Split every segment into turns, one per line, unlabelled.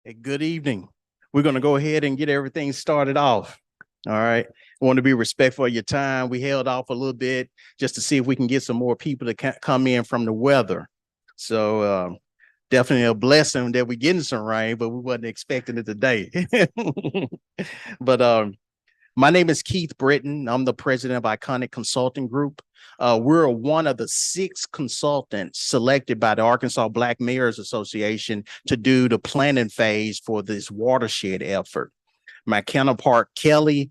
Hey, good evening. We're going to go ahead and get everything started off. All right. I want to be respectful of your time. We held off a little bit just to see if we can get some more people to come in from the weather. So definitely a blessing that we're getting some rain, but we wasn't expecting it today. But my name is Keith Britton. I'm the president of Iconic Consulting Group. We're one of the 6 consultants selected by the Arkansas Black Mayors Association to do the planning phase for this watershed effort. My counterpart, Kelly,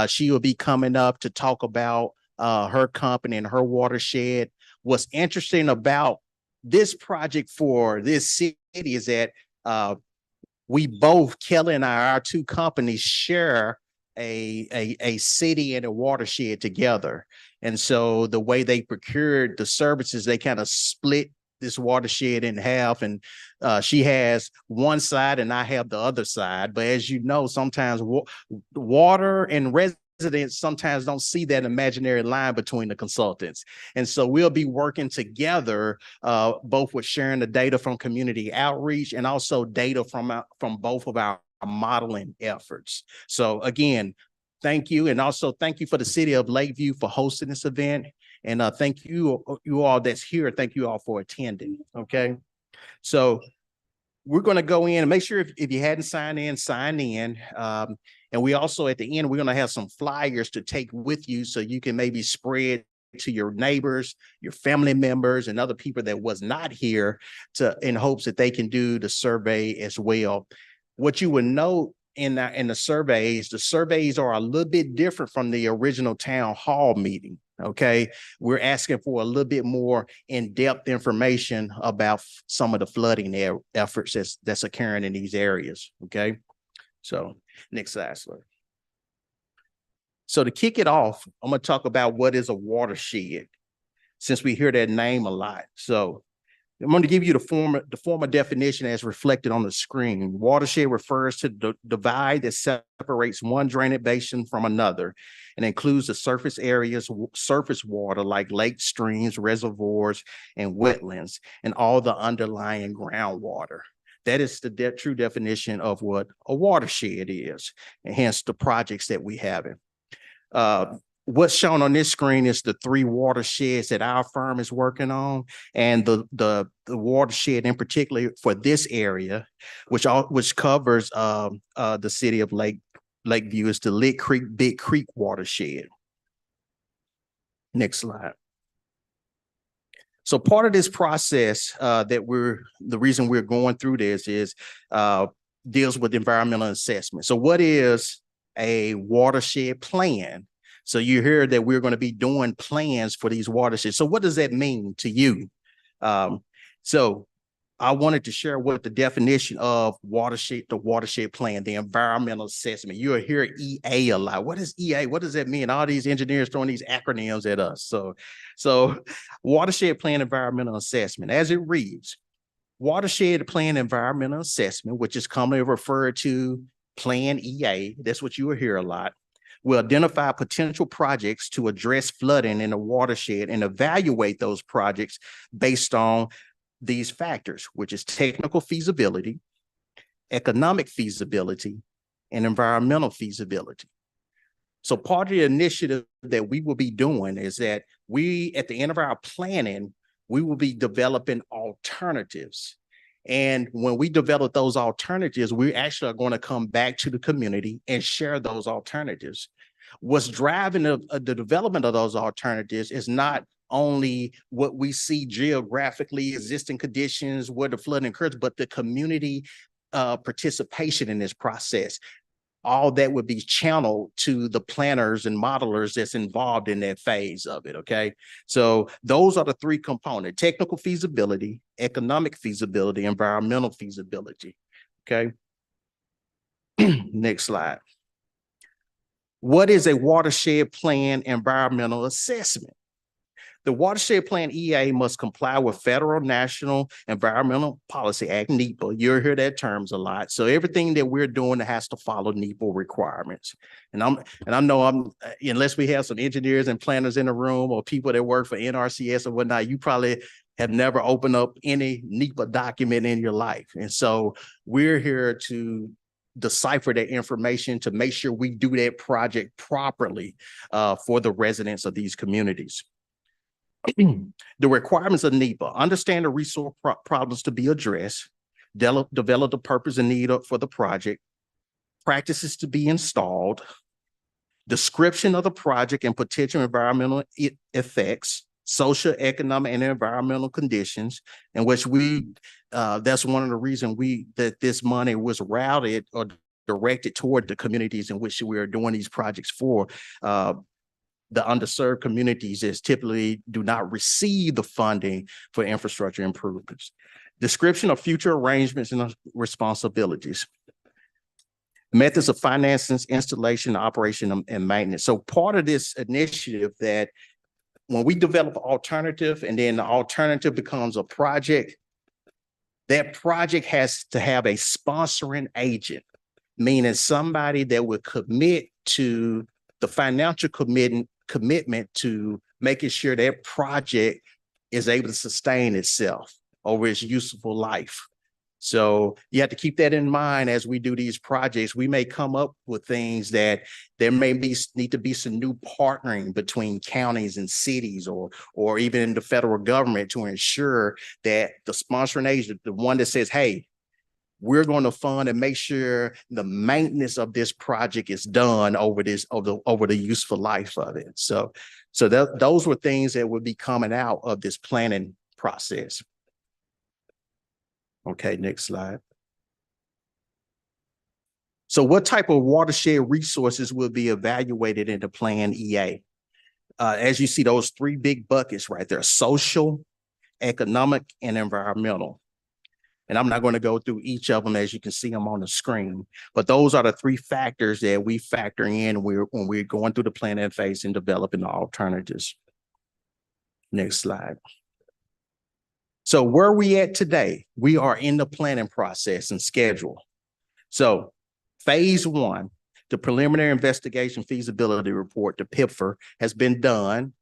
she will be coming up to talk about her company and her watershed. What's interesting about this project for this city is that we both, Kelly and our 2 companies, share a city and a watershed together. And so the way they procured the services, they kind of split this watershed in half, and she has one side and I have the other side. But as you know, sometimes water and residents sometimes don't see that imaginary line between the consultants. And so we'll be working together, both with sharing the data from community outreach and also data from both of our modeling efforts. So again, thank you. And also thank you for the city of Lakeview for hosting this event. And thank you all that's here. Thank you all for attending. Okay. So we're going to go in and make sure if you hadn't signed in, sign in. And we also at the end, we're going to have some flyers to take with you so you can maybe spread to your neighbors, your family members, and other people that was not here in hopes that they can do the survey as well. What you would note in the surveys are a little bit different from the original town hall meeting. Okay, we're asking for a little bit more in-depth information about some of the flooding efforts that's occurring in these areas. Okay, so next slide, sir. So to kick it off, I'm going to talk about what is a watershed, since we hear that name a lot. So I'm going to give you the former definition as reflected on the screen. Watershed refers to the divide that separates one drainage basin from another and includes the surface areas, surface water like lakes, streams, reservoirs, and wetlands, and all the underlying groundwater. That is the true definition of what a watershed is, and hence the projects that we have. What's shown on this screen is the 3 watersheds that our firm is working on, and the watershed in particular for this area, which covers the city of Lakeview, is the Lick Creek Big Creek watershed. Next slide. So part of this process the reason we're going through this is deals with environmental assessment. So what is a watershed plan? So you hear that we're going to be doing plans for these watersheds. So what does that mean to you? So I wanted to share what the definition of the watershed plan, the environmental assessment. You'll hear EA a lot. What is EA? What does that mean? All these engineers throwing these acronyms at us. So watershed plan environmental assessment, as it reads, watershed plan environmental assessment, which is commonly referred to Plan EA. That's what you will hear a lot. Will identify potential projects to address flooding in a watershed and evaluate those projects based on these factors, which is technical feasibility, economic feasibility, and environmental feasibility. So part of the initiative that we will be doing is that at the end of our planning, we will be developing alternatives. And when we develop those alternatives, we actually are going to come back to the community and share those alternatives. What's driving the development of those alternatives is not only what we see geographically, existing conditions, where the flooding occurs, but the community participation in this process. All that would be channeled to the planners and modelers that's involved in that phase of it, okay? So those are the 3 components: technical feasibility, economic feasibility, environmental feasibility, okay? Next slide. What is a watershed plan environmental assessment? The Watershed Plan EA must comply with Federal National Environmental Policy Act, NEPA. You'll hear that terms a lot. So everything that we're doing has to follow NEPA requirements. And I know unless we have some engineers and planners in the room or people that work for NRCS or whatnot, you probably have never opened up any NEPA document in your life. And so we're here to decipher that information to make sure we do that project properly for the residents of these communities. The requirements of NEPA: understand the resource problems to be addressed, develop the purpose and need for the project, practices to be installed, description of the project and potential environmental effects, social, economic, and environmental conditions, in which that's one of the reasons that this money was routed or directed toward the communities in which we are doing these projects for. The underserved communities is typically do not receive the funding for infrastructure improvements. Description of future arrangements and responsibilities. Methods of financing, installation, operation, and maintenance. So part of this initiative that when we develop an alternative and then the alternative becomes a project, that project has to have a sponsoring agent, meaning somebody that would commit to the financial commitment to making sure that project is able to sustain itself over its useful life. So you have to keep that in mind as we do these projects. We may come up with things that there may need to be some new partnering between counties and cities or even the federal government to ensure that the sponsoring agent, the one that says, hey, we're going to fund and make sure the maintenance of this project is done over the useful life of it. So those were things that would be coming out of this planning process. Okay, next slide. So what type of watershed resources will be evaluated in the Plan EA? As you see, those three big buckets right there: social, economic, and environmental. And I'm not going to go through each of them as you can see them on the screen, but those are the three factors that we factor in when we're going through the planning phase and developing the alternatives. Next slide. So where are we at today? We are in the planning process and schedule. So phase one, the preliminary investigation feasibility report, the PIFR, has been done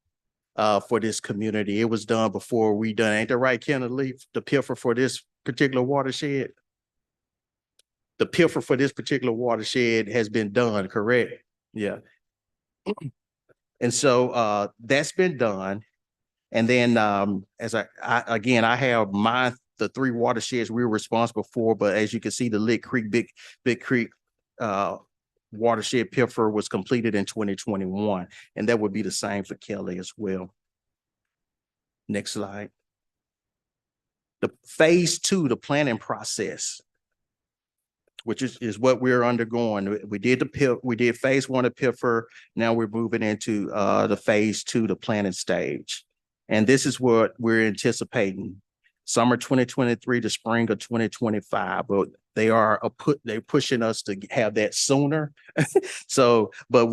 for this community. It was done before we done, ain't that right, Kenneth Lee? The PIFR for this particular watershed? The PIFR for this particular watershed has been done, correct? Yeah. And so that's been done. And then as I have the three watersheds we were responsible for, but as you can see, the Lick Creek, Big Creek watershed PIFR was completed in 2021. And that would be the same for Kelly as well. Next slide. The phase two, the planning process, which is what we're undergoing. We did phase one of PIFR. Now we're moving into the phase two, the planning stage. And this is what we're anticipating: summer 2023 to spring of 2025. But they're pushing us to have that sooner. So, but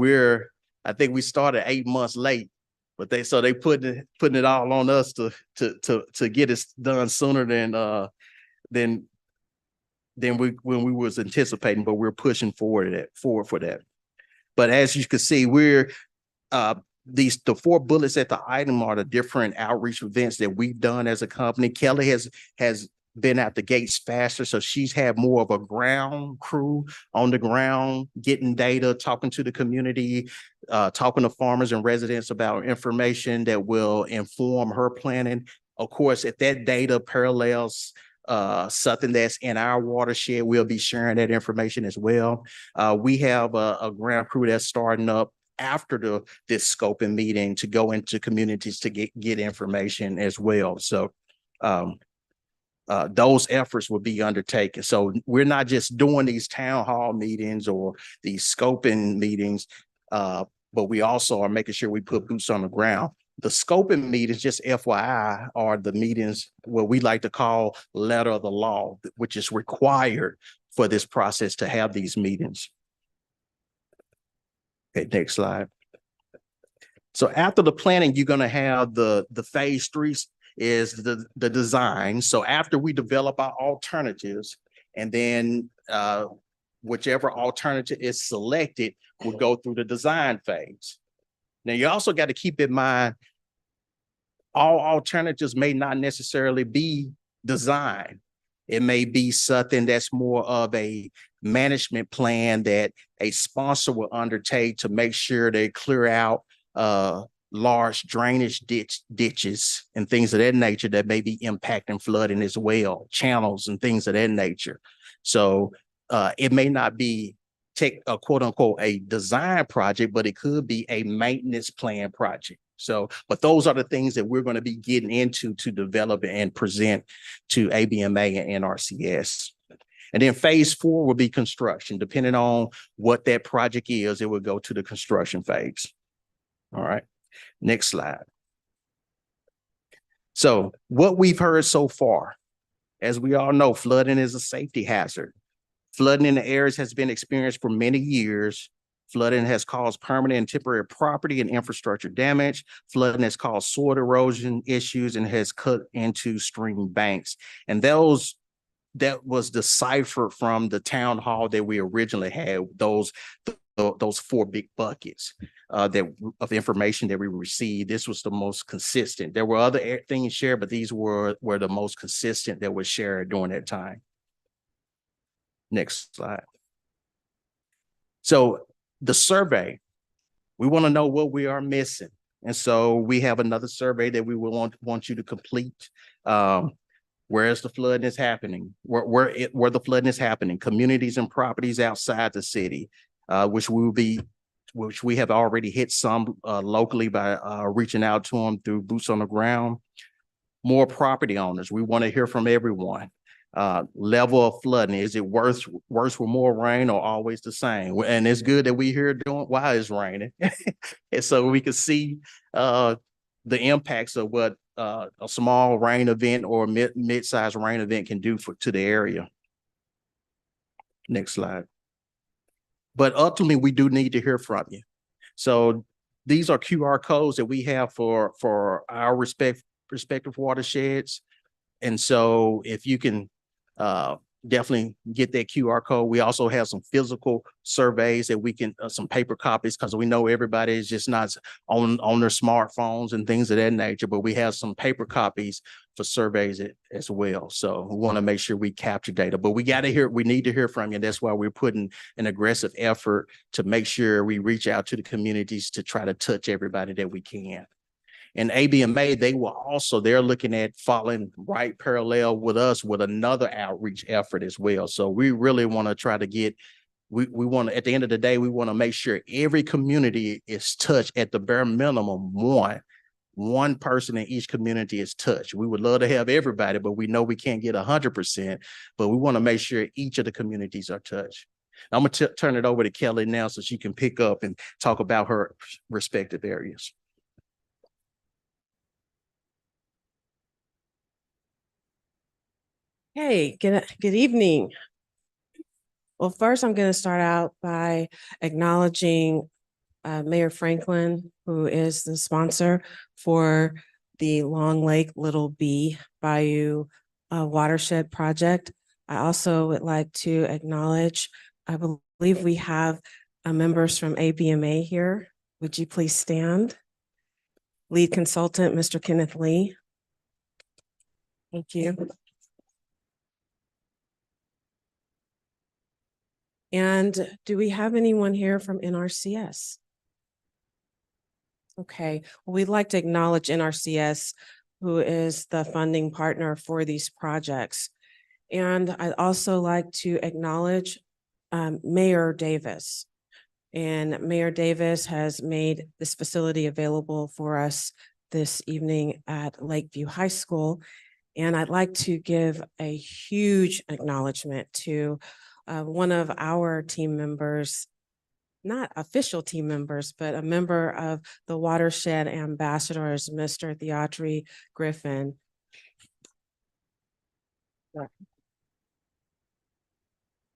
I think we started 8 months late, but they putting it all on us to get it done sooner than when we was anticipating. But we're pushing forward for that. But as you can see, we're the four bullets at the item are the different outreach events that we've done as a company. Kelly has been out the gates faster, so she's had more of a ground crew on the ground, getting data, talking to the community, talking to farmers and residents about information that will inform her planning. Of course, if that data parallels something that's in our watershed, we'll be sharing that information as well. We have a ground crew that's starting up after this scoping meeting to go into communities to get information as well. So those efforts will be undertaken. So we're not just doing these town hall meetings or these scoping meetings, but we also are making sure we put boots on the ground. The scoping meetings, just FYI, are the meetings what we like to call letter of the law, which is required for this process to have these meetings. Okay, next slide. So after the planning, you're going to have the phase three is the design. So after we develop our alternatives, and then whichever alternative is selected, we'll go through the design phase. Now, you also got to keep in mind, all alternatives may not necessarily be design. It may be something that's more of a management plan that a sponsor will undertake to make sure they clear out large drainage ditches and things of that nature that may be impacting flooding as well, channels and things of that nature. So it may not be a quote unquote a design project, but it could be a maintenance plan project. So, but those are the things that we're going to be getting into to develop and present to ABMA and NRCS. And then phase 4 will be construction. Depending on what that project is, it will go to the construction phase. All right, next slide. So what we've heard so far, as we all know, flooding is a safety hazard. Flooding in the areas has been experienced for many years. Flooding has caused permanent and temporary property and infrastructure damage. Flooding has caused soil erosion issues and has cut into stream banks. And that was deciphered from the town hall that we originally had, those 4 big buckets of information that we received. This was the most consistent. There were other things shared, but these were the most consistent that was shared during that time. Next slide. So the survey, we want to know what we are missing. And so we have another survey that we will want you to complete. Where is the flooding is happening? Where the flooding is happening? Communities and properties outside the city, which we have already hit some locally by reaching out to them through boots on the ground. More property owners. We want to hear from everyone. Level of flooding. Is it worse with more rain or always the same? And it's good that we here doing why it's raining. And so we can see the impacts of what a small rain event or mid-sized rain event can do to the area. Next slide. But ultimately, we do need to hear from you. So these are QR codes that we have for our respective watersheds. And so if you can definitely get that QR code. We also have some physical surveys that we can, some paper copies, because we know everybody is just not on their smartphones and things of that nature, but we have some paper copies for surveys as well. So we want to make sure we capture data, but we need to hear from you. That's why we're putting an aggressive effort to make sure we reach out to the communities to try to touch everybody that we can. And ABMA, they're looking at following right parallel with us with another outreach effort as well. So we really want to try to get, we want to, at the end of the day, we want to make sure every community is touched at the bare minimum. One person in each community is touched. We would love to have everybody, but we know we can't get 100%, but we want to make sure each of the communities are touched. I'm going to turn it over to Kelly now so she can pick up and talk about her respective areas.
Hey, good evening. Well, first I'm going to start out by acknowledging Mayor Franklin, who is the sponsor for the Long Lake Little B Bayou Watershed project. I also would like to acknowledge, I believe we have members from ABMA here. Would you please stand? Lead consultant, Mr. Kenneth Lee. Thank you. And do we have anyone here from NRCS? Okay, well, we'd like to acknowledge NRCS, who is the funding partner for these projects. And I'd also like to acknowledge Mayor Davis. And Mayor Davis has made this facility available for us this evening at Lakeview High School. And I'd like to give a huge acknowledgement to one of our team members, not official team members, but a member of the Watershed ambassadors, Mr. Theatri Griffin.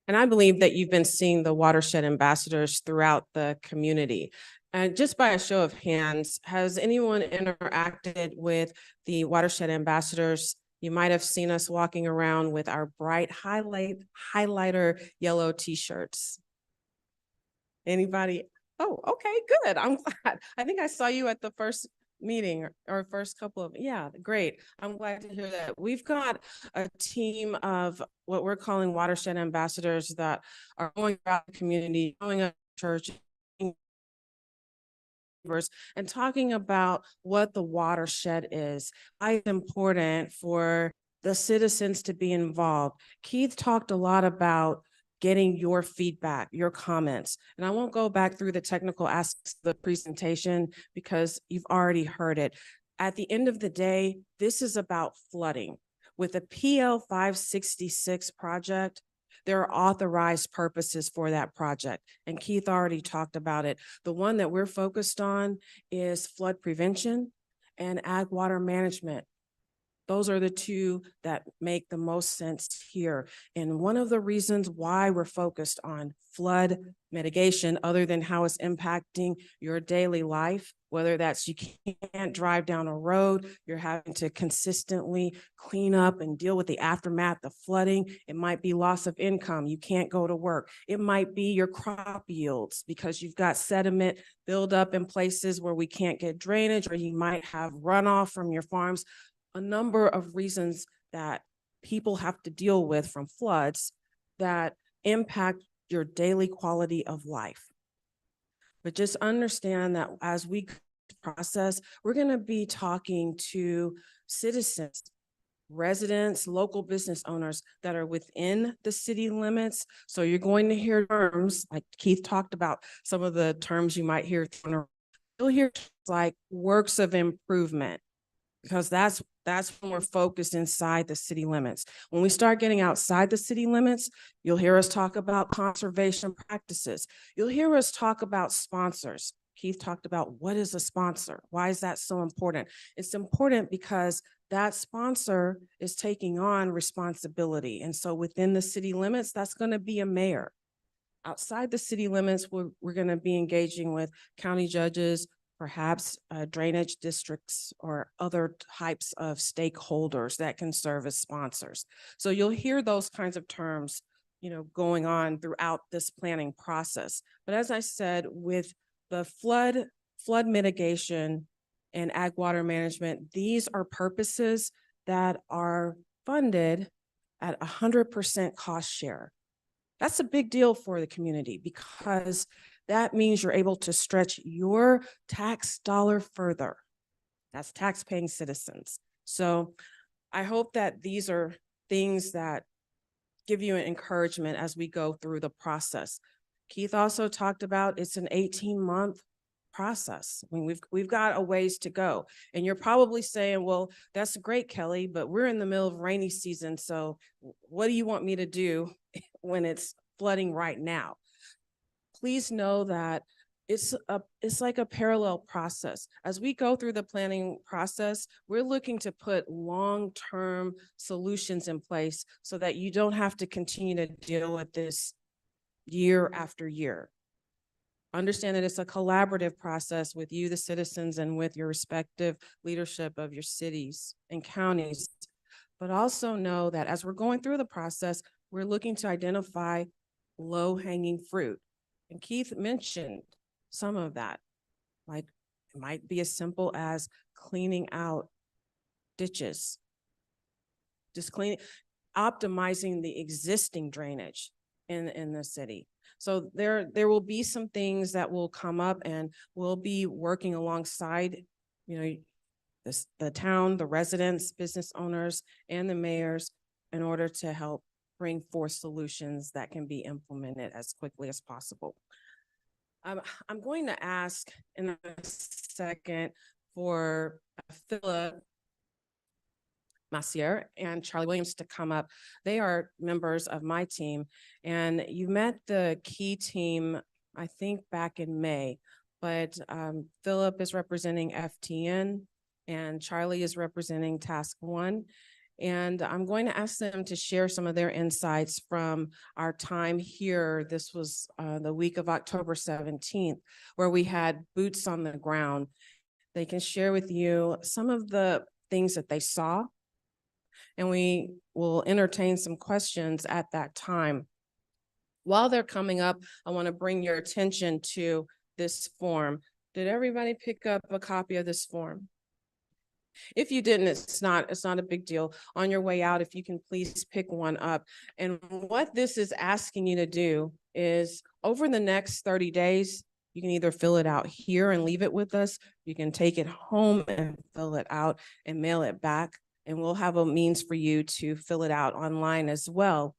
And I believe that you've been seeing the Watershed ambassadors throughout the community. And just by a show of hands, has anyone interacted with the Watershed ambassadors? You might have seen us walking around with our bright highlighter yellow t-shirts. Anybody? Oh, okay, good. I'm glad. I think I saw you at the first meeting or first couple of, yeah, great. I'm glad to hear that. We've got a team of what we're calling Watershed ambassadors that are going out the community, going up to church, and talking about what the watershed is, why it's important for the citizens to be involved. Keith talked a lot about getting your feedback, your comments. And I won't go back through the technical aspects of the presentation because you've already heard it. At the end of the day, this is about flooding. With the PL 566 project, there are authorized purposes for that project. And Keith already talked about it. The one that we're focused on is flood prevention and ag water management. Those are the two that make the most sense here. And one of the reasons why we're focused on flood mitigation, other than how it's impacting your daily life, whether that's you can't drive down a road, you're having to consistently clean up and deal with the aftermath of flooding. It might be loss of income. You can't go to work. It might be your crop yields because you've got sediment build up in places where we can't get drainage, or you might have runoff from your farms. A number of reasons that people have to deal with from floods that impact your daily quality of life. But just understand that as we process, we're going to be talking to citizens, residents, local business owners that are within the city limits. So you're going to hear terms like Keith talked about, some of the terms you might hear. You'll hear like works of improvement, because that's when we're focused inside the city limits. When we start getting outside the city limits, you'll hear us talk about conservation practices. You'll hear us talk about sponsors. Keith talked about what is a sponsor? Why is that so important? It's important because that sponsor is taking on responsibility. And so within the city limits, that's going to be a mayor. Outside the city limits, we're going to be engaging with county judges, perhaps drainage districts or other types of stakeholders that can serve as sponsors. So you'll hear those kinds of terms, going on throughout this planning process. But as I said, with the flood mitigation and ag water management, these are purposes that are funded at 100% cost share. That's a big deal for the community because that means you're able to stretch your tax dollar further. That's tax-paying citizens. So I hope that these are things that give you an encouragement as we go through the process. Keith also talked about it's an 18-month process. I mean, we've got a ways to go. And you're probably saying, well, that's great, Kelly, but we're in the middle of rainy season. So what do you want me to do when it's flooding right now? Please know that it's like a parallel process. As we go through the planning process, we're looking to put long-term solutions in place so that you don't have to continue to deal with this year after year. Understand that it's a collaborative process with you, the citizens, and with your respective leadership of your cities and counties. But also know that as we're going through the process, we're looking to identify low-hanging fruit. And Keith mentioned some of that, like it might be as simple as cleaning out ditches, just optimizing the existing drainage in the city. So there will be some things that will come up, and we'll be working alongside, the town, the residents, business owners, and the mayors in order to help bring forth solutions that can be implemented as quickly as possible. I'm going to ask in a second for Philip Massier and Charlie Williams to come up. They are members of my team, and you met the key team, I think, back in May, but Philip is representing FTN and Charlie is representing Task One. And I'm going to ask them to share some of their insights from our time here. This was the week of October 17th, where we had boots on the ground. They can share with you some of the things that they saw, and we will entertain some questions at that time. While they're coming up, I want to bring your attention to this form. Did everybody pick up a copy of this form? If you didn't, it's not a big deal. On your way out, if you can please pick one up. And what this is asking you to do is over the next 30 days, you can either fill it out here and leave it with us. You can take it home and fill it out and mail it back. And we'll have a means for you to fill it out online as well.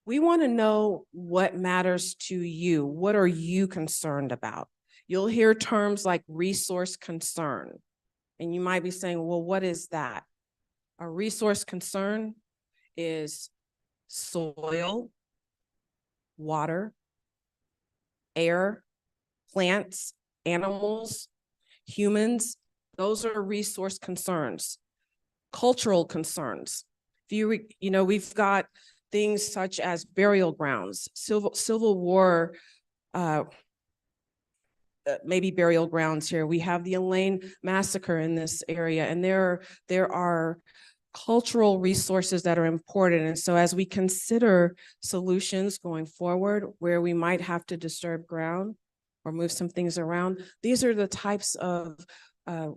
We want to know what matters to you. What are you concerned about? You'll hear terms like resource concern. And you might be saying, well, what is that? A resource concern is soil, water, air, plants, animals, humans. Those are resource concerns. Cultural concerns. We've got things such as burial grounds, Civil War, maybe burial grounds here. We have the Elaine massacre in this area, and there are cultural resources that are important. And so as we consider solutions going forward where we might have to disturb ground or move some things around, these are the types of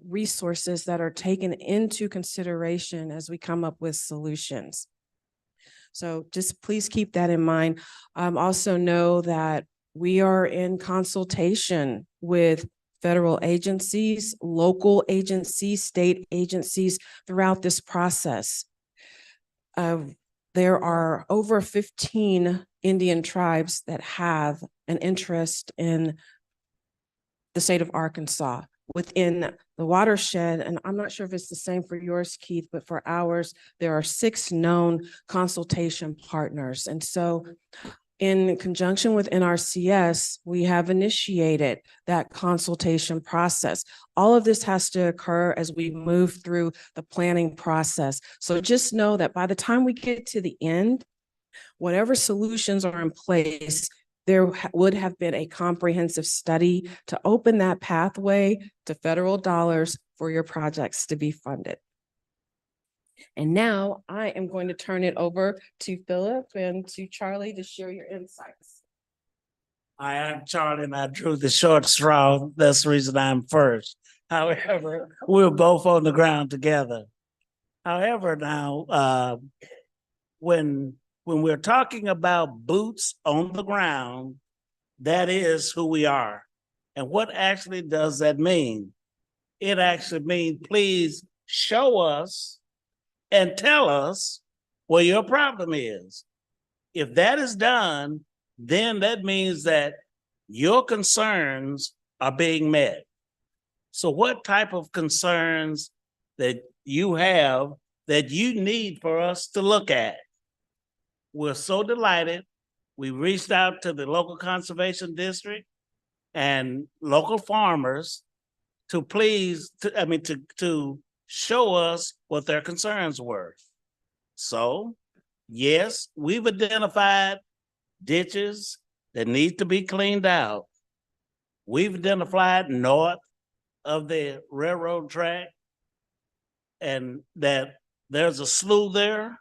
resources that are taken into consideration as we come up with solutions. So just please keep that in mind. Also know that we are in consultation with federal agencies, local agencies, state agencies throughout this process. There are over 15 Indian tribes that have an interest in the state of Arkansas within the watershed. And I'm not sure if it's the same for yours, Keith, but for ours, there are 6 known consultation partners. And so in conjunction with NRCS, we have initiated that consultation process. All of this has to occur as we move through the planning process. So just know that by the time we get to the end, whatever solutions are in place, there would have been a comprehensive study to open that pathway to federal dollars for your projects to be funded. And now I am going to turn it over to Philip and to Charlie to share your insights.
I am Charlie and I drew the short straw. That's the reason I'm first. However, we're both on the ground together. However, now, when we're talking about boots on the ground, that is who we are. And what actually does that mean? It actually means, please show us and tell us what your problem is. If that is done, then that means that your concerns are being met. So what type of concerns that you have that you need for us to look at? We're so delighted. We reached out to the local conservation district and local farmers to to show us what their concerns were. So, yes, we've identified ditches that need to be cleaned out. We've identified north of the railroad track and that there's a slough there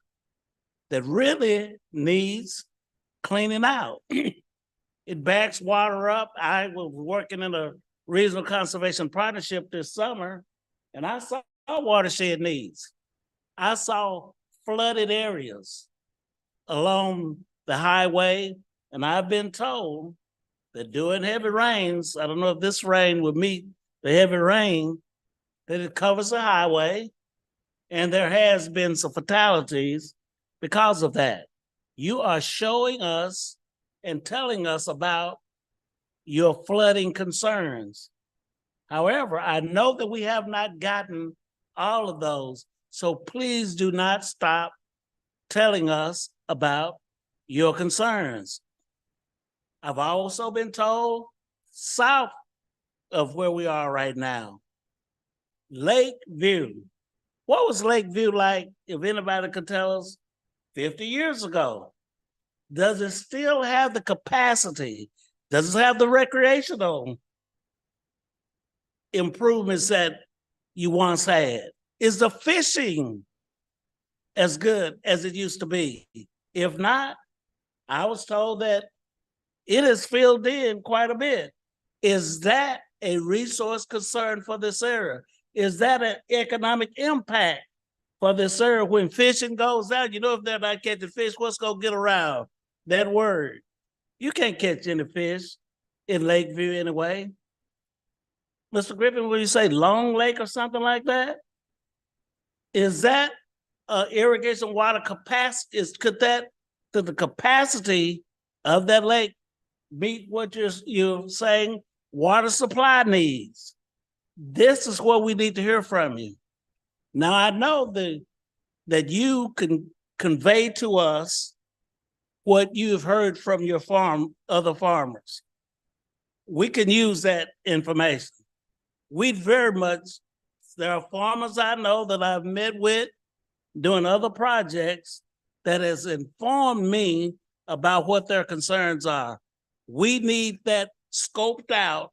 that really needs cleaning out. It backs water up. I was working in a regional conservation partnership this summer, and I saw watershed needs. I saw flooded areas along the highway, and I've been told that during heavy rains, I don't know if this rain would meet the heavy rain, that it covers the highway, and there has been some fatalities because of that. You are showing us and telling us about your flooding concerns. However, I know that we have not gotten all of those, so please do not stop telling us about your concerns. I've also been told south of where we are right now, Lakeview. What was Lakeview like, if anybody could tell us, 50 years ago? Does it still have the capacity? Does it have the recreational improvements that you once had? Is the fishing as good as it used to be? If not, I was told that it is filled in quite a bit. Is that a resource concern for this area? Is that an economic impact for this area? When fishing goes out, you know, if they're not catching fish, what's gonna get around that word? You can't catch any fish in Lakeview anyway. Mr. Griffin, will you say Long Lake or something like that? Is that irrigation water capacity? Could the capacity of that lake meet what you're saying water supply needs? This is what we need to hear from you. Now, I know that you can convey to us what you've heard from your other farmers. We can use that information. There are farmers I know that I've met with doing other projects that has informed me about what their concerns are. We need that scoped out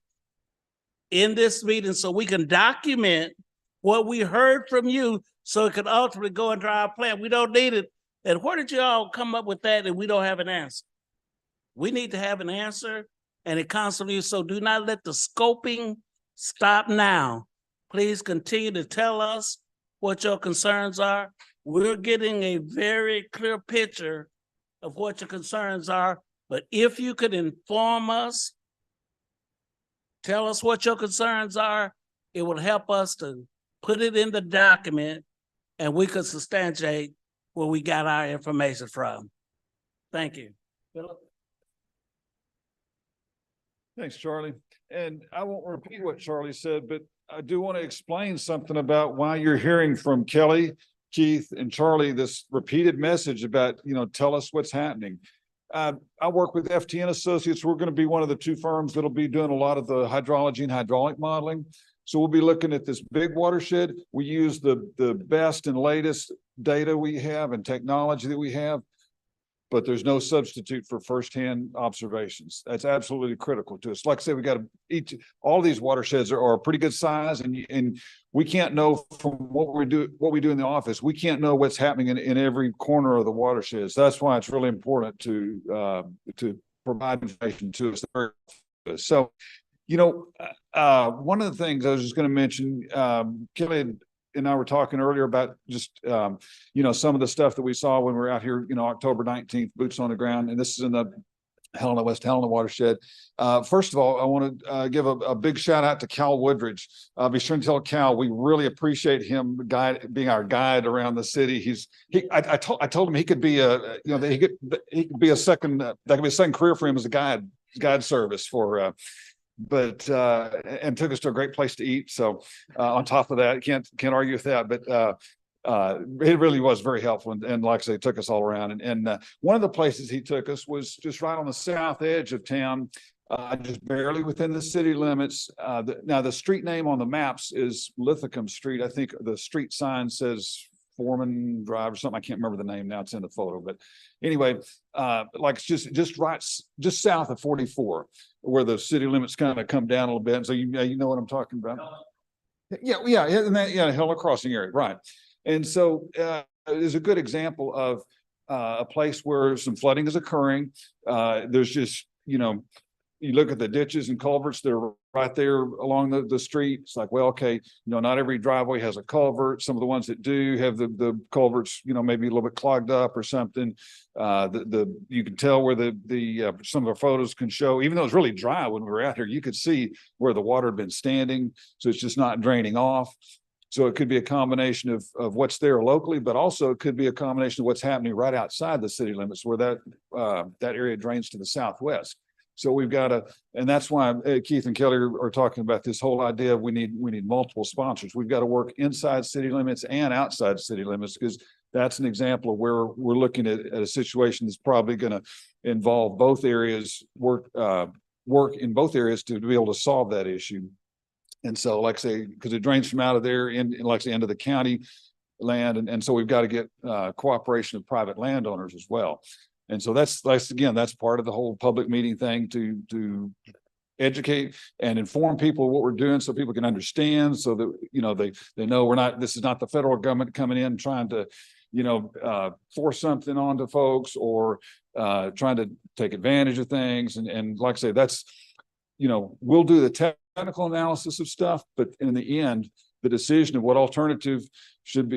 in this meeting so we can document what we heard from you so it can ultimately go into our plan. We don't need it. And where did you all come up with that and we don't have an answer? We need to have an answer and it constantly, so do not let the scoping stop now. Please continue to tell us what your concerns are. We're getting a very clear picture of what your concerns are, but if you could inform us, tell us what your concerns are, it will help us to put it in the document and we could substantiate where we got our information from. Thank you. Philip?
Thanks, Charlie. And I won't repeat what Charlie said, but I do want to explain something about why you're hearing from Kelly, Keith, and Charlie this repeated message about, tell us what's happening. I work with FTN Associates. We're going to be one of the two firms that'll be doing a lot of the hydrology and hydraulic modeling. So we'll be looking at this big watershed. We use the best and latest data we have and technology that we have, but there's no substitute for firsthand observations. That's absolutely critical to us. Like I said, we got to all these watersheds are a pretty good size, and we can't know from what we do in the office. We can't know what's happening in every corner of the watersheds. That's why it's really important to provide information to us. So, one of the things I was just going to mention, Kelly and I were talking earlier about just, some of the stuff that we saw when we were out here, October 19th, boots on the ground, and this is in the Helena-West, Helena watershed. First of all, I want to give a big shout out to Cal Woodridge. Be sure to tell Cal we really appreciate him being our guide around the city. I told him he could be he could be a second career for him as a guide service for. And took us to a great place to eat. So on top of that, can't argue with that. But it really was very helpful. And like I say, took us all around. And one of the places he took us was just right on the south edge of town, just barely within the city limits. Now the street name on the maps is Lithicum Street. I think the street sign says Foreman Drive or something. I can't remember the name now. It's in the photo, but anyway, like just south of 44, where the city limits kind of come down a little bit. So you know what I'm talking about. Yeah, and that Helena Crossing area, right? And so is a good example of a place where some flooding is occurring. There's just you look at the ditches and culverts that are right there along the street. It's like, well, okay, not every driveway has a culvert. Some of the ones that do have the culverts, maybe a little bit clogged up or something. You can tell where some of the photos can show, even though it's really dry when we were out here, you could see where the water had been standing. So it's just not draining off. So it could be a combination of what's there locally, but also it could be a combination of what's happening right outside the city limits where that area drains to the southwest. So we've got and that's why Keith and Kelly are talking about this whole idea of we need multiple sponsors. We've got to work inside city limits and outside city limits, because that's an example of where we're looking at a situation that's probably going to involve both areas, work in both areas to be able to solve that issue. And so, like I say, because it drains from out of there in like the end of the county land, and so we've got to get cooperation of private landowners as well. And so that's part of the whole public meeting thing, to educate and inform people what we're doing so people can understand, so that they know this is not the federal government coming in trying to force something onto folks or trying to take advantage of things. And like I say, we'll do the technical analysis of stuff, but in the end, the decision of what alternative should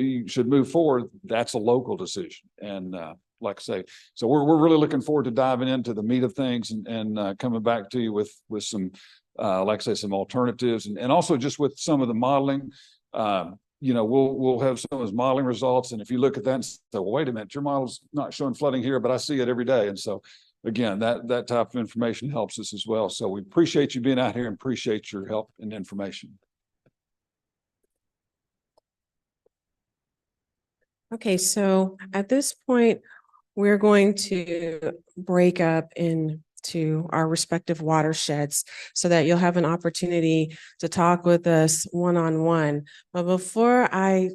move forward, that's a local decision. And like I say, so we're really looking forward to diving into the meat of things and coming back to you with some, like I say, some alternatives and also just with some of the modeling. We'll have some of those modeling results. And if you look at that and say, well, wait a minute, your model's not showing flooding here, but I see it every day. And so again, that type of information helps us as well. So we appreciate you being out here and appreciate your help and information.
Okay, so at this point, we're going to break up into our respective watersheds so that you'll have an opportunity to talk with us one-on-one. But before I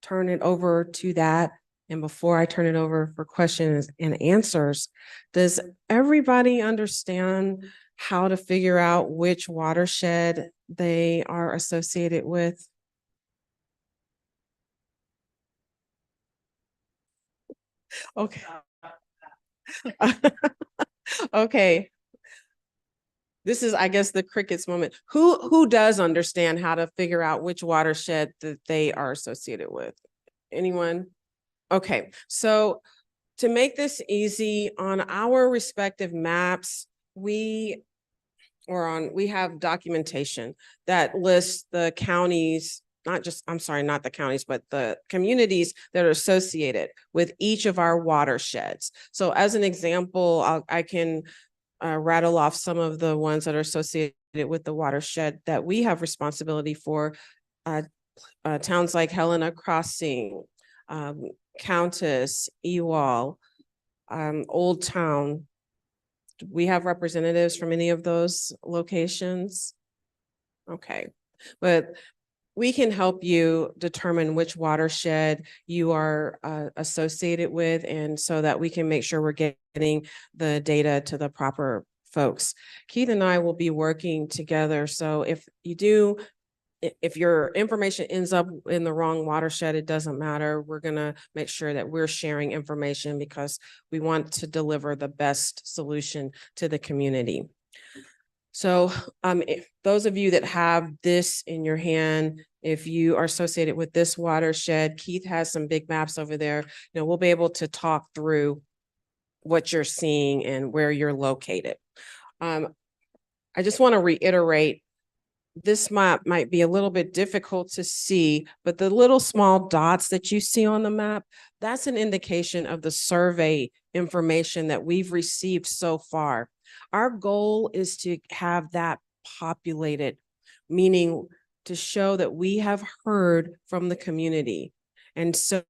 turn it over to that, and before I turn it over for questions and answers, does everybody understand how to figure out which watershed they are associated with? Okay. Okay. This is, I guess, the crickets moment. Who does understand how to figure out which watershed that they are associated with? Anyone? Okay, so to make this easy, on our respective maps, we have documentation that lists the counties, not the counties, but the communities that are associated with each of our watersheds. So as an example, I can rattle off some of the ones that are associated with the watershed that we have responsibility for. Towns like Helena Crossing, Countess, Ewell, Old Town. We have representatives from any of those locations. Okay, but we can help you determine which watershed you are associated with, and so that we can make sure we're getting the data to the proper folks. Keith and I will be working together. So if your information ends up in the wrong watershed, it doesn't matter. We're gonna make sure that we're sharing information because we want to deliver the best solution to the community. So if those of you that have this in your hand, if you are associated with this watershed, Keith has some big maps over there. We'll be able to talk through what you're seeing and where you're located. I just want to reiterate, this map might be a little bit difficult to see, but the little small dots that you see on the map, that's an indication of the survey information that we've received so far. Our goal is to have that populated, meaning to show that we have heard from the community. And so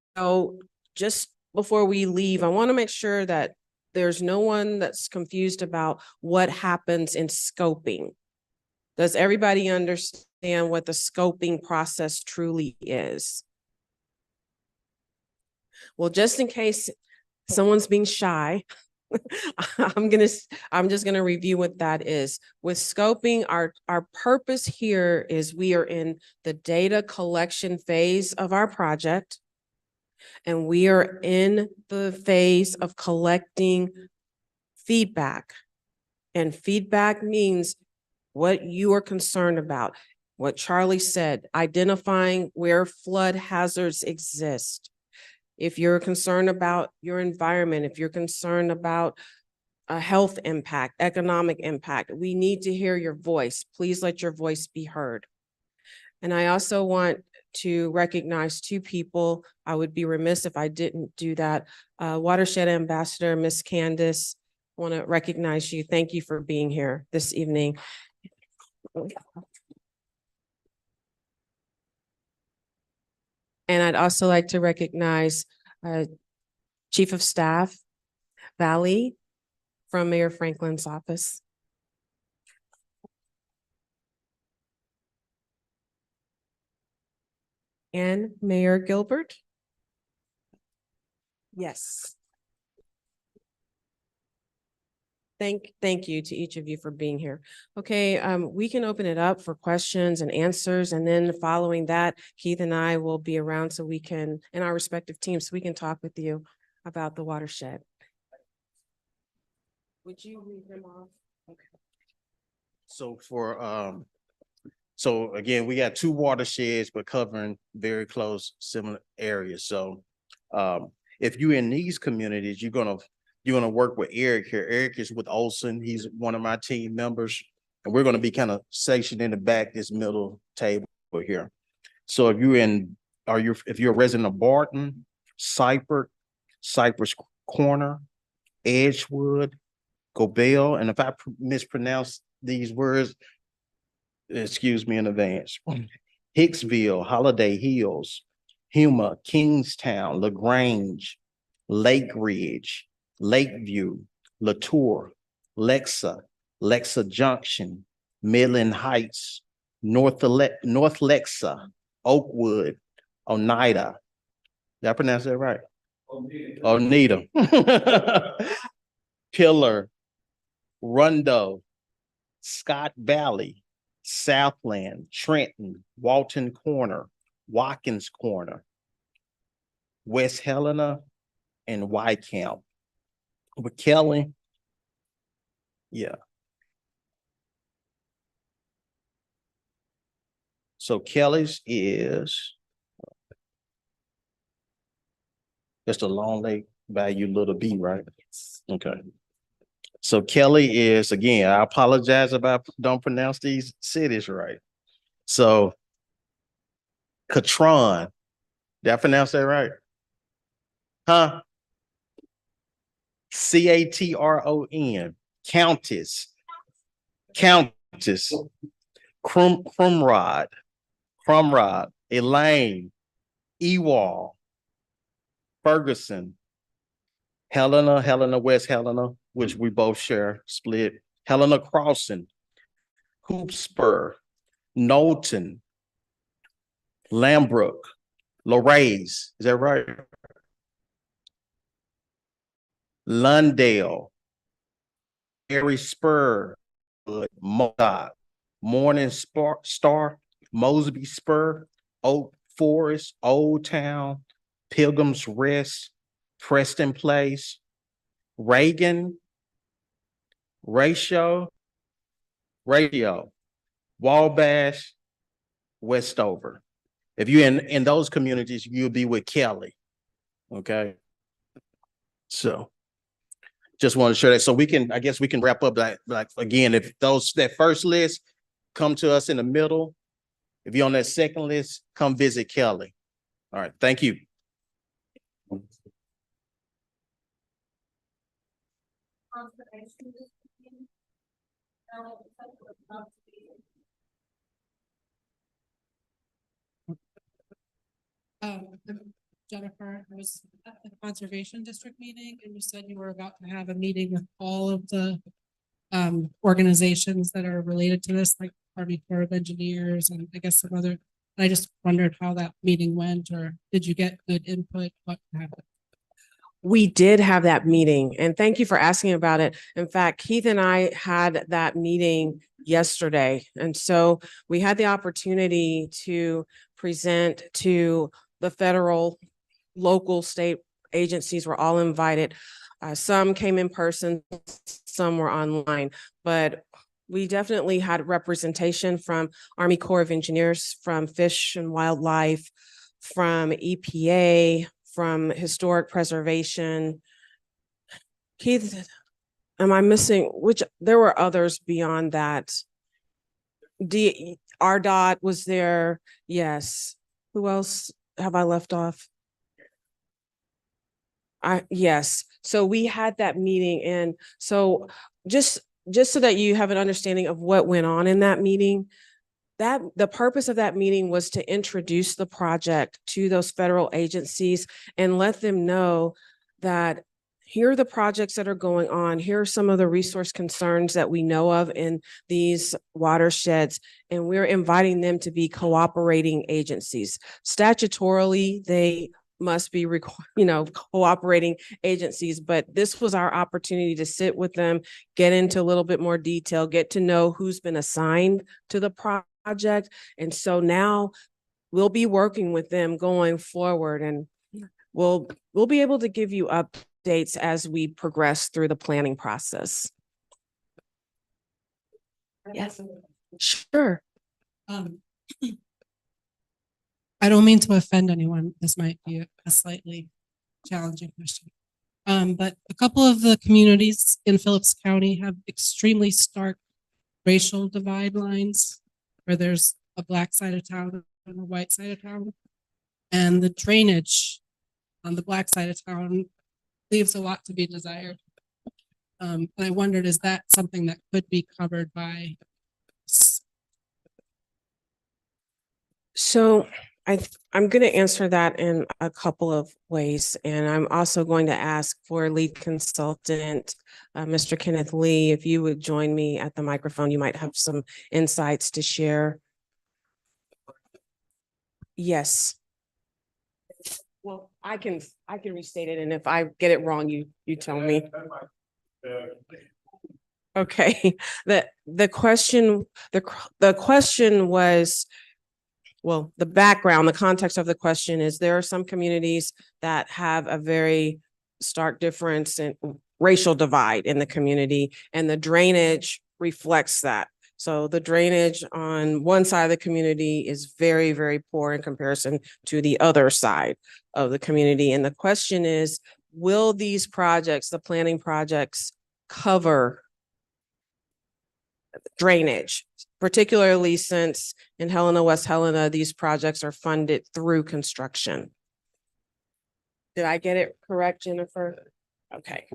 just before we leave, I want to make sure that there's no one that's confused about what happens in scoping. Does everybody understand what the scoping process truly is? Well, just in case someone's being shy, I'm just gonna review what that is. With scoping, our purpose here is we are in the data collection phase of our project, and we are in the phase of collecting feedback. And feedback means what you are concerned about. What Charlie said, identifying where flood hazards exist. If you're concerned about your environment, if you're concerned about a health impact, economic impact, we need to hear your voice. Please let your voice be heard. And I also want to recognize two people. I would be remiss if I didn't do that. Watershed Ambassador, Miss Candace, I want to recognize you. Thank you for being here this evening. And I'd also like to recognize Chief of Staff, Valley, from Mayor Franklin's office. And Mayor Gilbert. Yes. Thank you to each of you for being here. Okay, we can open it up for questions and answers, and then following that, Keith and I will be around so we can, in our respective teams, so we can talk with you about the watershed. Would you read them off? Okay.
So so again, we got two watersheds, but covering very close, similar areas. So if you're in these communities, you're gonna work with Eric here. Eric is with Olson. He's one of my team members. And we're gonna be kind of stationed in the back, this middle table here. So if you're a resident of Barton, Cypress Corner, Edgewood, Gobel, and if I mispronounce these words, excuse me in advance. Hicksville, Holiday Hills, Huma, Kingstown, LaGrange, Lake Ridge, Lakeview, Latour, Lexa Junction, Midland Heights, North Lexa, Oakwood, Oneida. Did I pronounce that right? Oneida. Pillar, Rundo, Scott Valley, Southland, Trenton, Walton Corner, Watkins Corner, West Helena, and Whitecamp. With Kelly, yeah. So Kelly's is just a Long Lake Value little B, right? Okay. So Kelly is, again, I apologize about don't pronounce these cities right. So Catron, did I pronounce that right? Huh? Catron, Countess, Crumrod, Elaine, Ewall, Ferguson, Helena-West Helena, which we both share, split, Helena Crossing, Hoopspur, Knowlton, Lambrook, Lorraise, is that right? Lundale, Mary Spur, Modoc, Morning Star, Mosby Spur, Oak Forest, Old Town, Pilgrim's Rest, Preston Place, Reagan, Radio, Wabash, Westover. If you're in those communities, you'll be with Kelly. Okay. So just want to share that. So I guess we can wrap up like again, if that first list come to us in the middle, if you're on that second list, come visit Kelly. All right. Thank you.
Jennifer, I was at the Conservation District meeting and you said you were about to have a meeting with all of the organizations that are related to this, like Army Corps of Engineers and I guess some other. I just wondered how that meeting went, or did you get good input? What happened?
We did have that meeting, and thank you for asking about it. In fact, Keith and I had that meeting yesterday. And so we had the opportunity to present to the federal, local, state agencies. Were all invited. Some came in person, some were online, but we definitely had representation from Army Corps of Engineers, from Fish and Wildlife, from EPA, from Historic Preservation. Keith, am I missing, which there were others beyond that? RDOT was there. Yes. Who else have I left off? Yes. So we had that meeting, and so just so that you have an understanding of what went on in that meeting, that the purpose of that meeting was to introduce the project to those federal agencies and let them know that here are the projects that are going on. Here are some of the resource concerns that we know of in these watersheds, and we're inviting them to be cooperating agencies. Statutorily, they must be, cooperating agencies, but this was our opportunity to sit with them, get into a little bit more detail, get to know who's been assigned to the project. And so now we'll be working with them going forward, and we'll be able to give you updates as we progress through the planning process. Yes, sure.
Um, I don't mean to offend anyone. This might be a slightly challenging question. But a couple of the communities in Phillips County have extremely stark racial divide lines where there's a black side of town and a white side of town. And the drainage on the black side of town leaves a lot to be desired. And I wondered, is that something that could be covered by?
So I'm going to answer that in a couple of ways. And I'm also going to ask for lead consultant, Mr. Kenneth Lee, if you would join me at the microphone, you might have some insights to share. Yes. Well, I can restate it. And if I get it wrong, you tell me. Okay. The question was, well, the background, the context of the question is there are some communities that have a very stark difference in racial divide in the community, and the drainage reflects that. So the drainage on one side of the community is very, very poor in comparison to the other side of the community. And the question is, will these projects, the planning projects, cover drainage, particularly since in Helena-West Helena, these projects are funded through construction? Did I get it correct, Jennifer? Okay.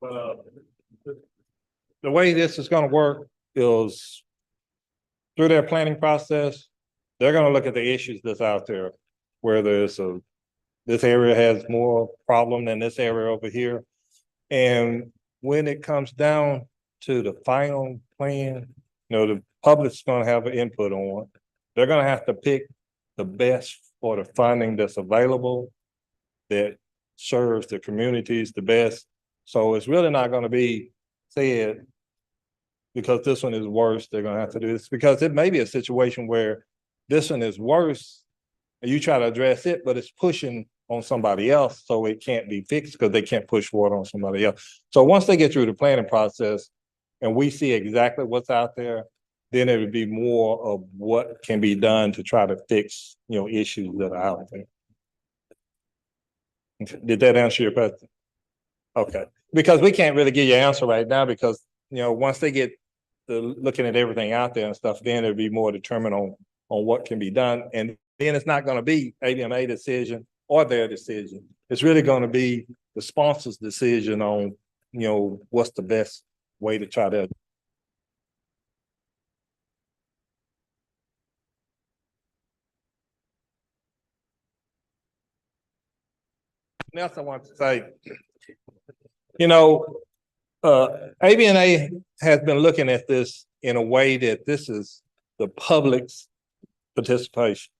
Well, the way this is gonna work is through their planning process, they're gonna look at the issues that's out there, where this area has more problem than this area over here. And when it comes down to the final plan, the public's gonna have an input on. They're gonna have to pick the best for the funding that's available that serves the communities the best. So it's really not gonna be said, because this one is worse, they're gonna have to do this, because it may be a situation where this one is worse and you try to address it, but it's pushing on somebody else, so it can't be fixed because they can't push water on somebody else. So once they get through the planning process and we see exactly what's out there, then it would be more of what can be done to try to fix, issues that are out there. Did that answer your question? Okay, because we can't really give you an answer right now, because, once they get to looking at everything out there and stuff, then it'll be more determined on what can be done. And then it's not gonna be ABMA decision or their decision. It's really gonna be the sponsor's decision on, what's the best way to try to. Something else I want to say, ABNA has been looking at this in a way that this is the public's participation.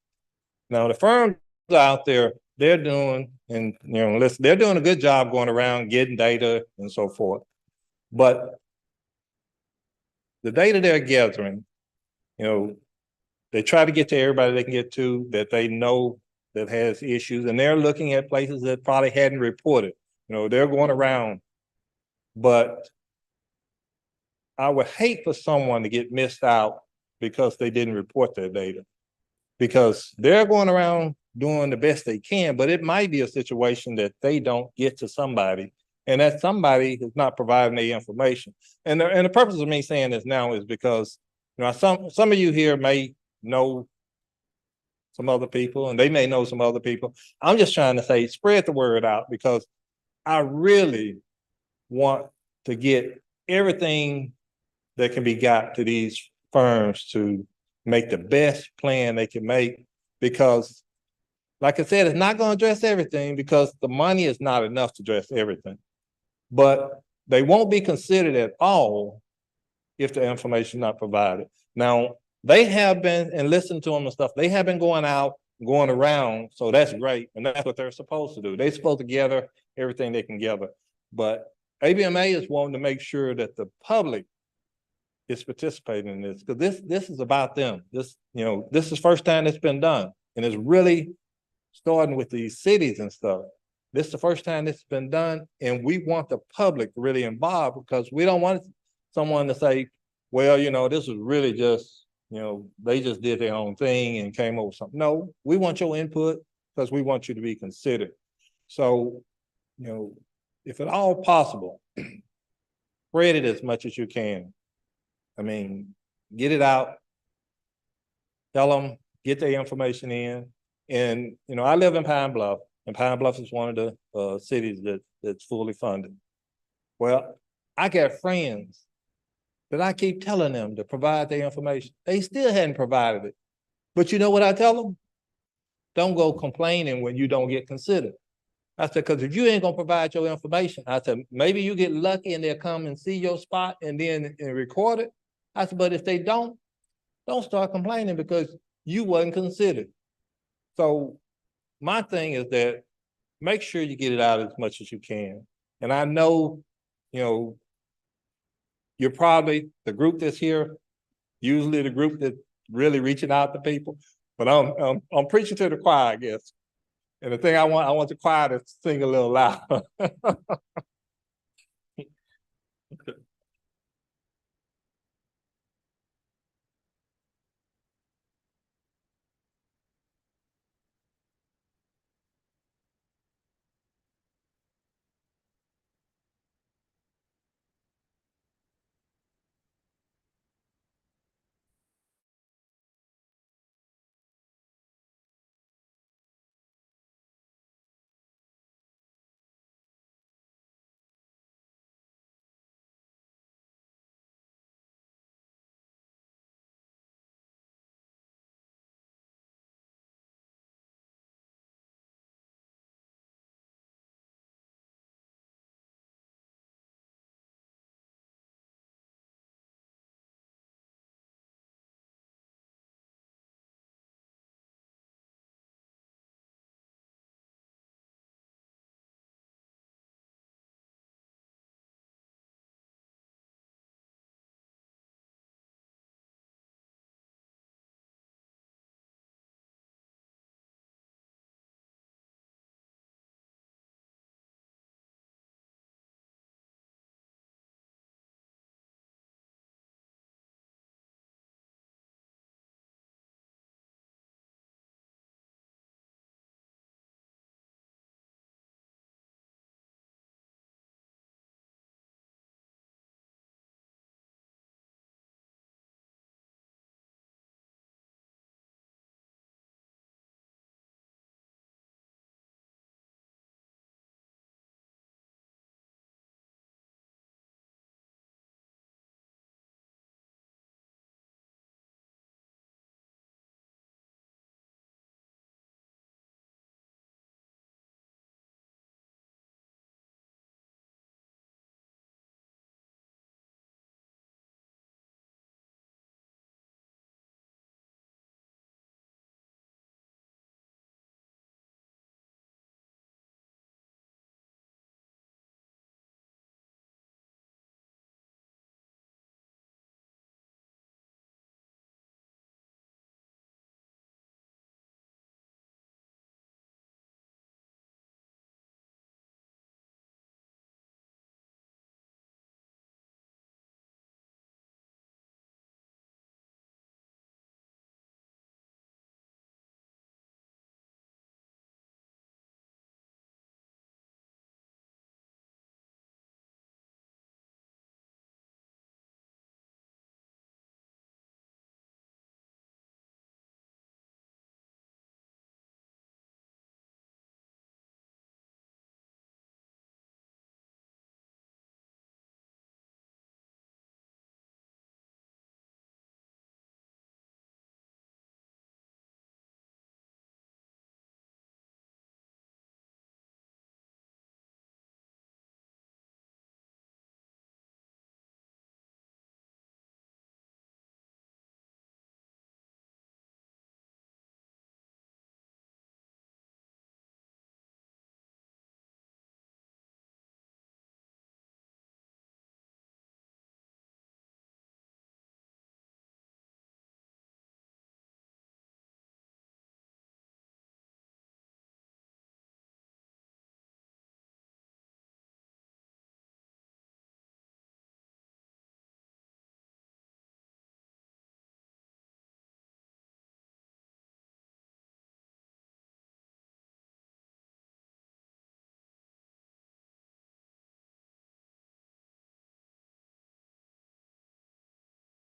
Now, the firms out there, they're doing, and listen, they're doing a good job going around getting data and so forth. But the data they're gathering, they try to get to everybody they can get to that they know that has issues, and they're looking at places that probably hadn't reported. They're going around, but I would hate for someone to get missed out because they didn't report their data, because they're going around doing the best they can, but it might be a situation that they don't get to somebody, and that somebody is not providing the information. And the purpose of me saying this now is because, some of you here may know some other people, and they may know some other people. I'm just trying to say, spread the word out, because I really want to get everything that can be got to these firms to make the best plan they can make, because like I said, it's not going to address everything, because the money is not enough to address everything, but they won't be considered at all if the information is not provided. Now, they have been, and listen to them and stuff, they have been going out, going around, so that's great, and that's what they're supposed to do. They're supposed to gather everything they can gather, but ABMA is wanting to make sure that the public is participating in this, because this is about them. This is the first time it's been done, and it's really starting with these cities and stuff. This is the first time this has been done, and we want the public really involved because we don't want someone to say, well, you know, this was really just, you know, they just did their own thing and came up with something. No, we want your input because we want you to be considered. So, you know, if at all possible, spread it as much as you can. I mean, get it out. Tell them, get their information in. And, you know, I live in Pine Bluff, and Pine Bluff is one of the cities that's fully funded. Well, I got friends that I keep telling them to provide their information. They still hadn't provided it. But you know what I tell them? Don't go complaining when you don't get considered. I said, because if you ain't gonna provide your information, I said, maybe you get lucky and they'll come and see your spot and then record it. I said, but if they don't start complaining because you wasn't considered. So my thing is that make sure you get it out as much as you can. And I know, you know, you're probably the group that's here, usually the group that's really reaching out to people, but I'm preaching to the choir, I guess. And the thing I want the choir to sing a little louder.